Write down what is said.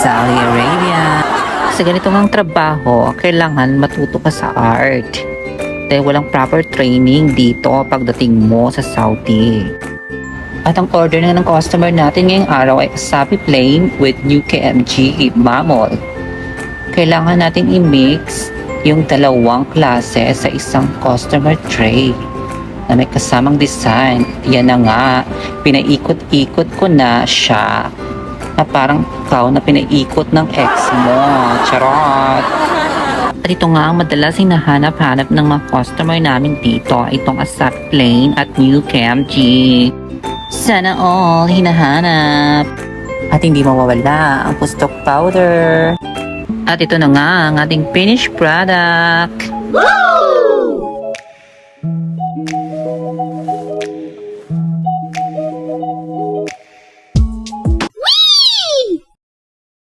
Saudi Arabia. Sa ganito ngang trabaho, kailangan matuto ka sa art. Dahil walang proper training dito pagdating mo sa Saudi. At ang order na ng customer natin ngayong araw ay asapi plain with new KMG mamol. Kailangan natin i-mix yung dalawang klase sa isang customer tray na may kasamang design. Yan na nga, pinaikot-ikot ko na siya na parang ikaw na pinaikot ng ex mo. Charot! At ito nga ang madalas hinahanap-hanap ng mga customer namin dito, itong asapi plain at new KMG. Sana all hinahanap. At hindi mawawala ang pustok powder. At ito na nga ang ating finished product.